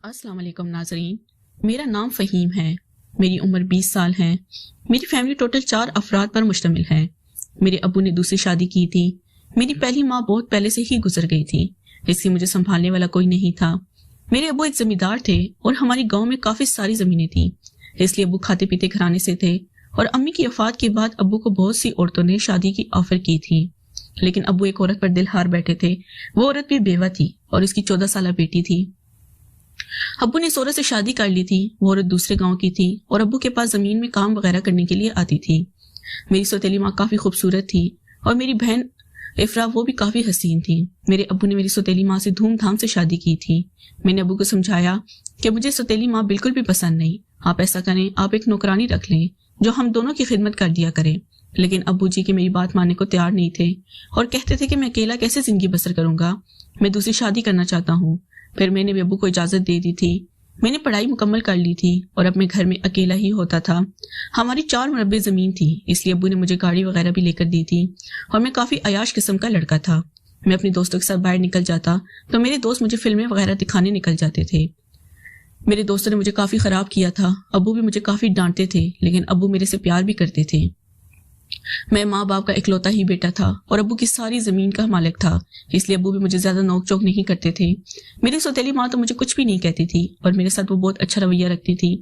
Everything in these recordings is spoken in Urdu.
السلام علیکم ناظرین، میرا نام فہیم ہے۔ میری عمر 20 سال ہے۔ میری فیملی ٹوٹل 4 افراد پر مشتمل ہے۔ میرے ابو نے دوسری شادی کی تھی۔ میری پہلی ماں بہت پہلے سے ہی گزر گئی تھی، اس لیے مجھے سنبھالنے والا کوئی نہیں تھا۔ میرے ابو ایک زمیندار تھے اور ہماری گاؤں میں کافی ساری زمینیں تھیں، اس لیے ابو کھاتے پیتے گھرانے سے تھے، اور امی کی وفات کے بعد ابو کو بہت سی عورتوں نے شادی کی آفر کی تھی، لیکن ابو ایک عورت پر دل ہار بیٹھے تھے۔ وہ عورت بھی بیوہ تھی اور اس کی 14 سالہ بیٹی تھی۔ ابو نے اس عورت سے شادی کر لی تھی۔ وہ عورت دوسرے گاؤں کی تھی اور ابو کے پاس زمین میں کام وغیرہ کرنے کے لیے آتی تھی۔ میری سوتیلی ماں کافی خوبصورت تھی اور میری بہن افرا وہ بھی کافی حسین تھی۔ میرے ابو نے میری سوتیلی ماں سے دھوم دھام سے شادی کی تھی۔ میں نے ابو کو سمجھایا کہ مجھے سوتیلی ماں بالکل بھی پسند نہیں، آپ ایسا کریں، آپ ایک نوکرانی رکھ لیں جو ہم دونوں کی خدمت کر دیا کرے، لیکن ابو جی کے میری بات ماننے کو تیار نہیں تھے اور کہتے تھے کہ میں اکیلا کیسے زندگی بسر کروں گا، میں دوسری شادی کرنا چاہتا ہوں۔ پھر میں نے بھی ابو کو اجازت دے دی تھی۔ میں نے پڑھائی مکمل کر لی تھی اور اب میں گھر میں اکیلا ہی ہوتا تھا۔ ہماری 4 مربع زمین تھی، اس لیے ابو نے مجھے گاڑی وغیرہ بھی لے کر دی تھی اور میں کافی عیاش قسم کا لڑکا تھا۔ میں اپنے دوستوں کے ساتھ باہر نکل جاتا تو میرے دوست مجھے فلمیں وغیرہ دکھانے نکل جاتے تھے۔ میرے دوستوں نے مجھے کافی خراب کیا تھا، ابو بھی مجھے کافی ڈانٹتے تھے، لیکن ابو میرے سے پیار بھی کرتے تھے۔ میں ماں باپ کا اکلوتا ہی بیٹا تھا اور ابو کی ساری زمین کا مالک تھا، اس لیے ابو بھی مجھے زیادہ نوک چوک نہیں کرتے تھے۔ میری سوتیلی ماں تو مجھے کچھ بھی نہیں کہتی تھی اور میرے ساتھ وہ بہت اچھا رویہ رکھتی تھی۔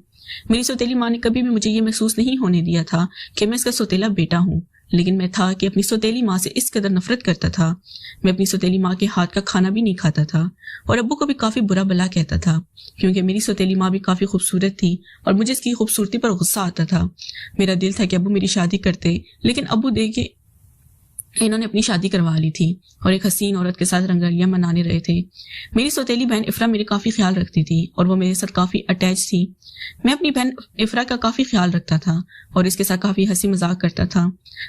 میری سوتیلی ماں نے کبھی بھی مجھے یہ محسوس نہیں ہونے دیا تھا کہ میں اس کا سوتیلا بیٹا ہوں، لیکن میں تھا کہ اپنی سوتیلی ماں سے اس قدر نفرت کرتا تھا۔ میں اپنی سوتیلی ماں کے ہاتھ کا کھانا بھی نہیں کھاتا تھا اور ابو کو بھی کافی برا بلا کہتا تھا، کیونکہ میری سوتیلی ماں بھی کافی خوبصورت تھی اور مجھے اس کی خوبصورتی پر غصہ آتا تھا۔ میرا دل تھا کہ ابو میری شادی کرتے، لیکن ابو دیکھے انہوں نے اپنی شادی کروا لی تھی اور ایک حسین عورت کے ساتھ رنگالیاں منانے رہے تھے۔ میری سوتیلی بہن افرا میرے کافی خیال رکھتی تھی اور وہ میرے ساتھ کافی اٹیچ تھی۔ میں اپنی بہن افرا کا کافی خیال رکھتا تھا اور اس کے ساتھ کافی ہنسی مذاق کرتا تھا۔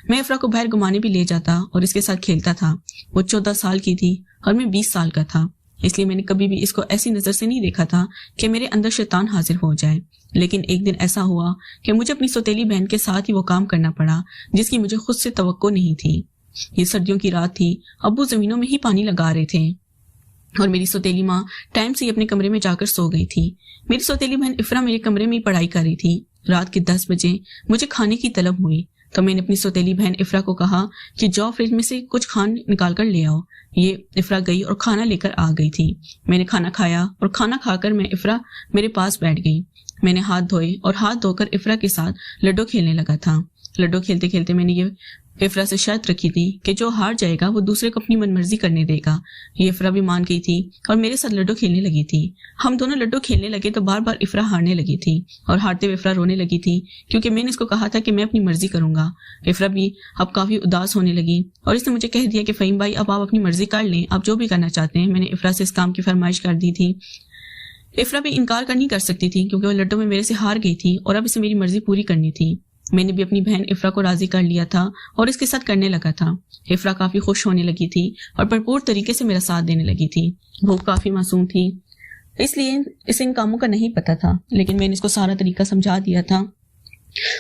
میں افرا کو باہر گھمانے بھی لے جاتا اور اس کے ساتھ کھیلتا تھا۔ وہ 14 سال کی تھی اور میں 20 سال کا تھا، اس لیے میں نے کبھی بھی اس کو ایسی نظر سے نہیں دیکھا تھا کہ میرے اندر شیطان حاضر ہو جائے۔ لیکن ایک دن ایسا ہوا کہ مجھے اپنی سوتیلی بہن کے ساتھ ہی وہ کام کرنا پڑا جس کی مجھے خود سے توقع نہیں تھی۔ یہ سردیوں کی رات تھی، ابو زمینوں میں ہی پانی لگا رہے تھے اور میری سوتیلی ماں ٹائم سے ہی اپنے کمرے میں جا کر سو گئی تھی۔ میری سوتیلی بہن افرا میرے کمرے میں ہی پڑھائی کر رہی تھی۔ رات کے 10 بجے مجھے کھانے کی طلب ہوئی تو میں نے اپنی سوتیلی بہن افرا کو کہا کہ جاؤ فریج میں سے کچھ کھانا نکال کر لے آؤ۔ یہ افرا گئی اور کھانا لے کر آ گئی تھی۔ میں نے کھانا کھایا اور کھانا کھا کر افرا میرے پاس بیٹھ گئی۔ میں نے ہاتھ دھوئے اور ہاتھ دھو کر افرا کے ساتھ لڈو کھیلنے لگا تھا۔ لڈو کھیلتے کھیلتے میں نے یہ افرا سے شرط رکھی تھی کہ جو ہار جائے گا وہ دوسرے کو اپنی من مرضی کرنے دے گا۔ یہ افرا بھی مان گئی تھی اور میرے ساتھ لڈو کھیلنے لگی تھی۔ ہم دونوں لڈو کھیلنے لگے تو بار بار افرا ہارنے لگی تھی اور ہارتے ہوئے افرا رونے لگی تھی، کیونکہ میں نے اس کو کہا تھا کہ میں اپنی مرضی کروں گا۔ افرا بھی اب کافی اداس ہونے لگی اور اس نے مجھے کہہ دیا کہ فہیم بھائی اب آپ اپنی مرضی کر لیں، آپ جو بھی کرنا چاہتے ہیں۔ میں نے افرا سے اس کام کی فرمائش کر دی تھی۔ افرا بھی انکار نہیں کر سکتی تھی کیونکہ وہ لڈو میں میرے سے ہار گئی تھی اور اب اسے میری مرضی پوری کرنی تھی۔ میں نے بھی اپنی بہن افرا کو راضی کر لیا تھا اور اس کے ساتھ کرنے لگا تھا۔ افرا کافی خوش ہونے لگی تھی اور بھرپور طریقے سے میرا ساتھ دینے لگی تھی۔ وہ کافی معصوم تھی، اس لیے اسے ان کاموں کا نہیں پتا تھا، لیکن میں نے اس کو سارا طریقہ سمجھا دیا تھا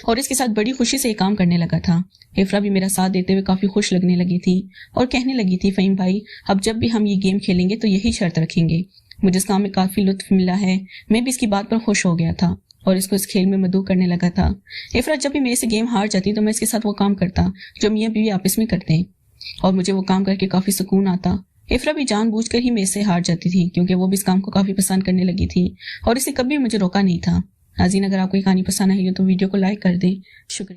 اور اس کے ساتھ بڑی خوشی سے یہ کام کرنے لگا تھا۔ افرا بھی میرا ساتھ دیتے ہوئے کافی خوش لگنے لگی تھی اور کہنے لگی تھی فہیم بھائی اب جب بھی ہم یہ گیم کھیلیں گے تو یہی شرط رکھیں گے۔ مجھے اس کام میں کافی لطف ملا ہے، میں بھی اس کی بات پر خوش ہو گیا تھا اور اس کو اس کھیل میں مدعو کرنے لگا تھا۔ افرا جب بھی میرے سے گیم ہار جاتی تو میں اس کے ساتھ وہ کام کرتا جو میاں بیوی آپس میں کرتے ہیں اور مجھے وہ کام کر کے کافی سکون آتا۔ افرا بھی جان بوجھ کر ہی میرے سے ہار جاتی تھی کیونکہ وہ بھی اس کام کو کافی پسند کرنے لگی تھی اور اسے کبھی مجھے روکا نہیں تھا۔ ناظرین، اگر آپ کو یہ کہانی پسند آئی ہو تو ویڈیو کو لائک کر دیں۔ شکریہ۔